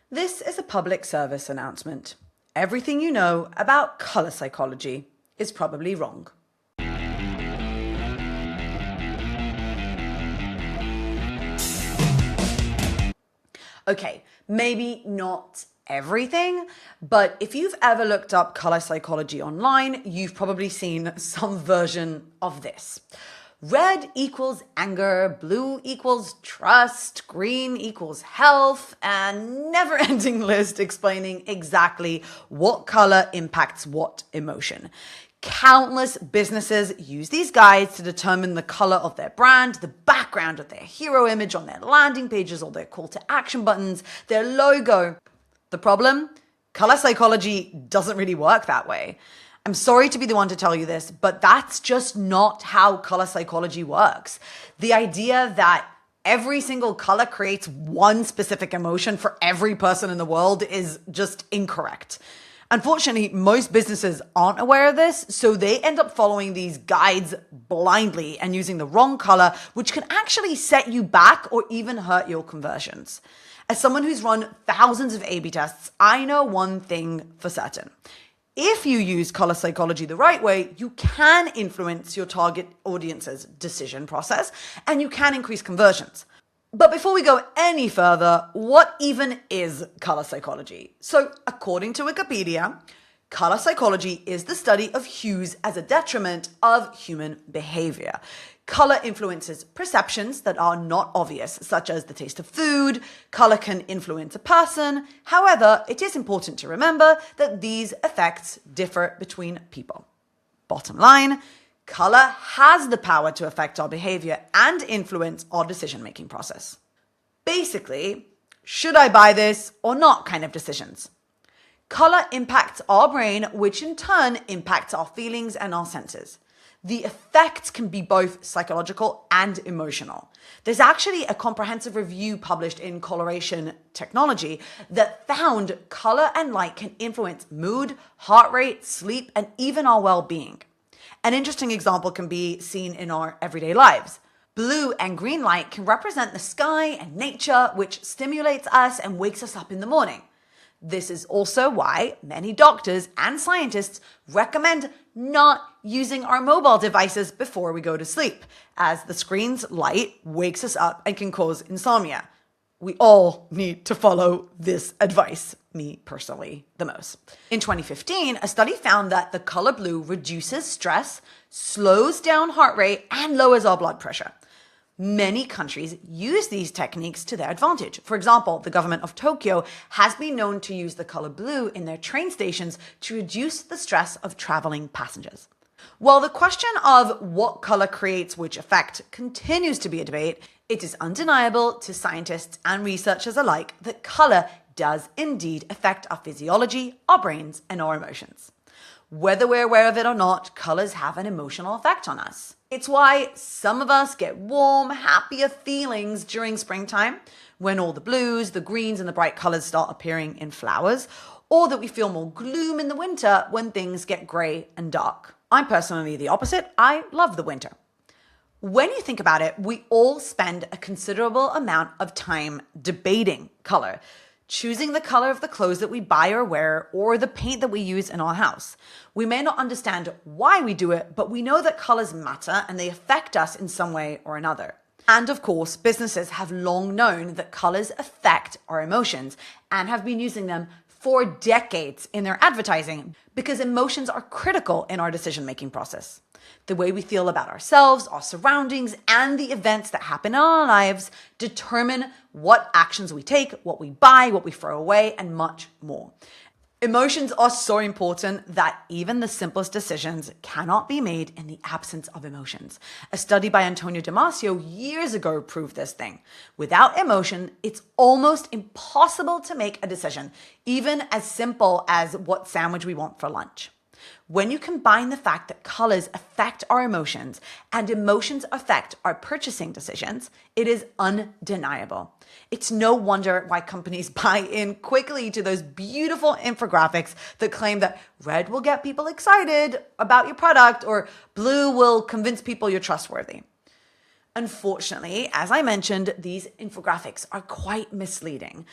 This is a public service announcement. Everything you know about color psychology is probably wrong. Okay, maybe not everything, but if you've ever looked up color psychology online, you've probably seen some version of this. Red equals anger, blue equals trust, green equals health, and never-ending list explaining exactly what color impacts what emotion. Countless businesses use these guides to determine the color of their brand, the background of their hero image on their landing pages or their call to action buttons, their logo. The problem? Color psychology doesn't really work that way. I'm sorry to be the one to tell you this, but that's just not how color psychology works. The idea that every single color creates one specific emotion for every person in the world is just incorrect. Unfortunately, most businesses aren't aware of this, so they end up following these guides blindly and using the wrong color, which can actually set you back or even hurt your conversions. As someone who's run thousands of A/B tests, I know one thing for certain. If you use color psychology the right way, you can influence your target audience's decision process and you can increase conversions. But before we go any further, what even is color psychology? So, according to Wikipedia, color psychology is the study of hues as a detriment of human behavior. Color influences perceptions that are not obvious, such as the taste of food. Color can influence a person. However, it is important to remember that these effects differ between people. Bottom line, color has the power to affect our behavior and influence our decision-making process. Basically, should I buy this or not kind of decisions. Color impacts our brain, which in turn impacts our feelings and our senses. The effects can be both psychological and emotional. There's actually a comprehensive review published in Coloration Technology that found color and light can influence mood, heart rate, sleep, and even our well-being. An interesting example can be seen in our everyday lives. Blue and green light can represent the sky and nature, which stimulates us and wakes us up in the morning. This is also why many doctors and scientists recommend not using our mobile devices before we go to sleep, as the screen's light wakes us up and can cause insomnia. We all need to follow this advice, me personally the most. In 2015, a study found that the color blue reduces stress, slows down heart rate, and lowers our blood pressure. Many countries use these techniques to their advantage. For example, the government of Tokyo has been known to use the color blue in their train stations to reduce the stress of traveling passengers. While the question of what color creates which effect continues to be a debate, it is undeniable to scientists and researchers alike that color does indeed affect our physiology, our brains, and our emotions. Whether we're aware of it or not, colors have an emotional effect on us. It's why some of us get warm, happier feelings during springtime, when all the blues, the greens, and the bright colors start appearing in flowers, or that we feel more gloom in the winter when things get gray and dark. I'm personally the opposite. I love the winter. When you think about it, we all spend a considerable amount of time debating color, choosing the color of the clothes that we buy or wear, or the paint that we use in our house. We may not understand why we do it, but we know that colors matter and they affect us in some way or another. And of course, businesses have long known that colors affect our emotions and have been using them for decades in their advertising because emotions are critical in our decision-making process. The way we feel about ourselves, our surroundings, and the events that happen in our lives determine what actions we take, what we buy, what we throw away, and much more. Emotions are so important that even the simplest decisions cannot be made in the absence of emotions. A study by Antonio Damasio years ago proved this thing. Without emotion, it's almost impossible to make a decision, even as simple as what sandwich we want for lunch. When you combine the fact that colors affect our emotions and emotions affect our purchasing decisions, it is undeniable. It's no wonder why companies buy in quickly to those beautiful infographics that claim that red will get people excited about your product or blue will convince people you're trustworthy. Unfortunately, as I mentioned, these infographics are quite misleading.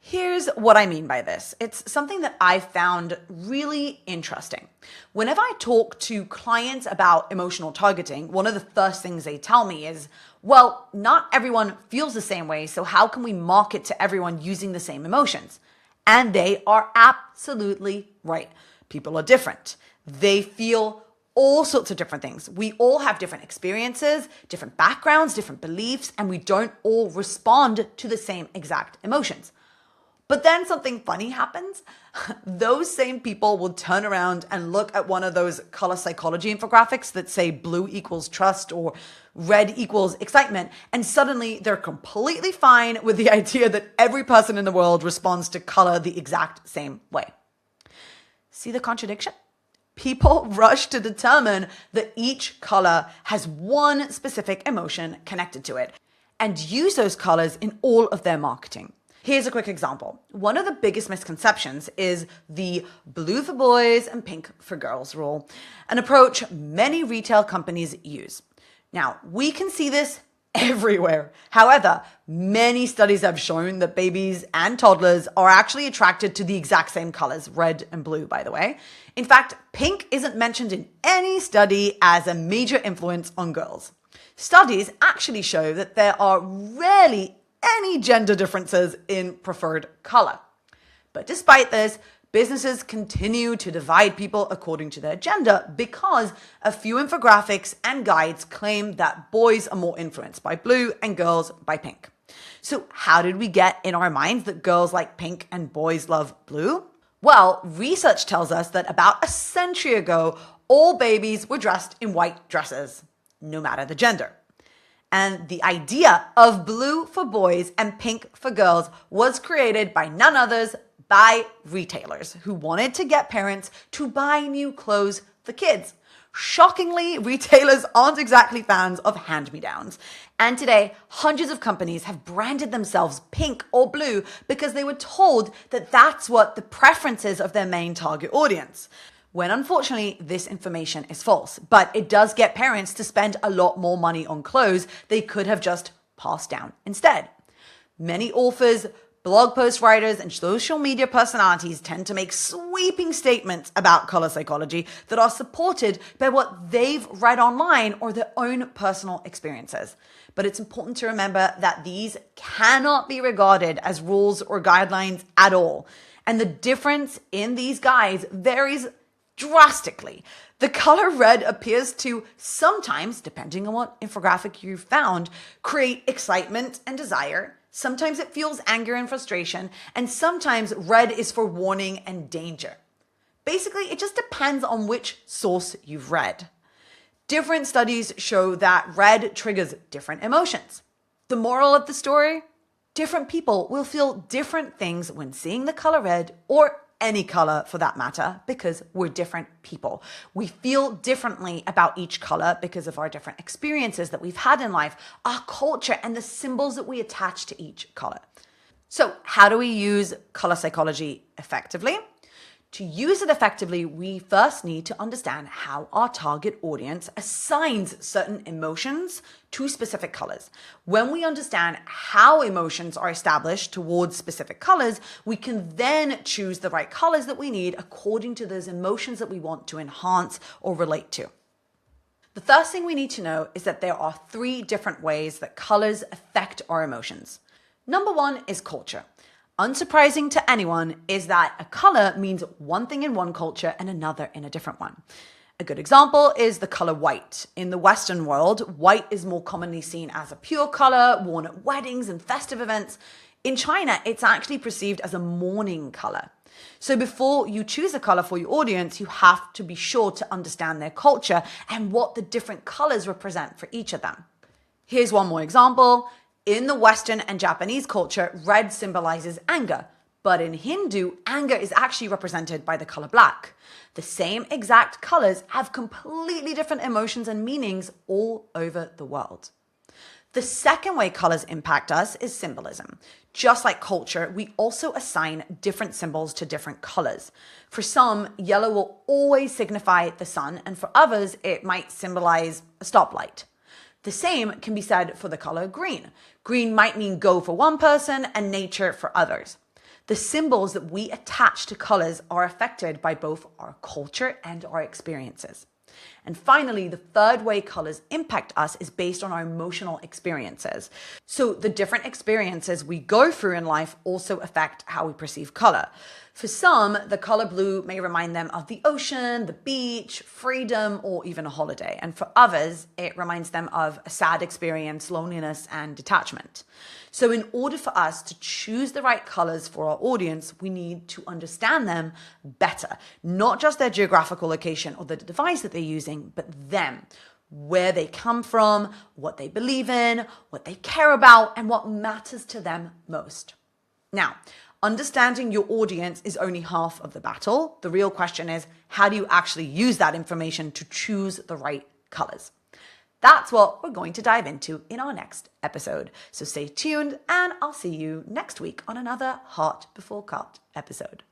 Here's what I mean by this. It's something that I found really interesting. Whenever I talk to clients about emotional targeting, one of the first things they tell me is, well, not everyone feels the same way, so how can we market to everyone using the same emotions? And they are absolutely right. People are different. They feel all sorts of different things. We all have different experiences, different backgrounds, different beliefs, and we don't all respond to the same exact emotions. But then something funny happens. Those same people will turn around and look at one of those color psychology infographics that say blue equals trust or red equals excitement. And suddenly they're completely fine with the idea that every person in the world responds to color the exact same way. See the contradiction? People rush to determine that each color has one specific emotion connected to it and use those colors in all of their marketing. Here's a quick example. One of the biggest misconceptions is the blue for boys and pink for girls rule, an approach many retail companies use. Now, we can see this everywhere. However, many studies have shown that babies and toddlers are actually attracted to the exact same colors, red and blue, by the way. In fact, pink isn't mentioned in any study as a major influence on girls. Studies actually show that there are rarely any gender differences in preferred color. But despite this, businesses continue to divide people according to their gender because a few infographics and guides claim that boys are more influenced by blue and girls by pink. So how did we get in our minds that girls like pink and boys love blue? Well, research tells us that about a century ago, all babies were dressed in white dresses, no matter the gender. And the idea of blue for boys and pink for girls was created by none others by retailers who wanted to get parents to buy new clothes for kids. Shockingly, retailers aren't exactly fans of hand-me-downs. And today, hundreds of companies have branded themselves pink or blue because they were told that that's what the preferences of their main target audience. When unfortunately, this information is false, but it does get parents to spend a lot more money on clothes they could have just passed down instead. Many authors, blog post writers, and social media personalities tend to make sweeping statements about color psychology that are supported by what they've read online or their own personal experiences. But it's important to remember that these cannot be regarded as rules or guidelines at all. And the difference in these guides varies drastically. The color red appears to sometimes, depending on what infographic you found, create excitement and desire. Sometimes it fuels anger and frustration, and sometimes red is for warning and danger. Basically, it just depends on which source you've read. Different studies show that red triggers different emotions. The moral of the story? Different people will feel different things when seeing the color red, or any color for that matter, because we're different people. We feel differently about each color because of our different experiences that we've had in life, our culture, and the symbols that we attach to each color. So how do we use color psychology effectively? To use it effectively, we first need to understand how our target audience assigns certain emotions to specific colors. When we understand how emotions are established towards specific colors, we can then choose the right colors that we need according to those emotions that we want to enhance or relate to. The first thing we need to know is that there are 3 different ways that colors affect our emotions. Number 1 is culture. Unsurprising to anyone is that a color means one thing in one culture and another in a different one. A good example is the color white. In the Western world, white is more commonly seen as a pure color, worn at weddings and festive events. In China, it's actually perceived as a mourning color. So before you choose a color for your audience, you have to be sure to understand their culture and what the different colors represent for each of them. Here's one more example. In the Western and Japanese culture, red symbolizes anger, but in Hindu, anger is actually represented by the color black. The same exact colors have completely different emotions and meanings all over the world. The second way colors impact us is symbolism. Just like culture, we also assign different symbols to different colors. For some, yellow will always signify the sun, and for others, it might symbolize a stoplight. The same can be said for the color green. Green might mean go for one person and nature for others. The symbols that we attach to colors are affected by both our culture and our experiences. And finally, the third way colors impact us is based on our emotional experiences. So the different experiences we go through in life also affect how we perceive color. For some, the color blue may remind them of the ocean, the beach, freedom, or even a holiday. And for others, it reminds them of a sad experience, loneliness, and detachment. So in order for us to choose the right colors for our audience, we need to understand them better. Not just their geographical location or the device that they're using, but them. Where they come from, what they believe in, what they care about, and what matters to them most. Now, understanding your audience is only half of the battle. The real question is, how do you actually use that information to choose the right colors? That's what we're going to dive into in our next episode. So stay tuned, and I'll see you next week on another Heart Before Cart episode.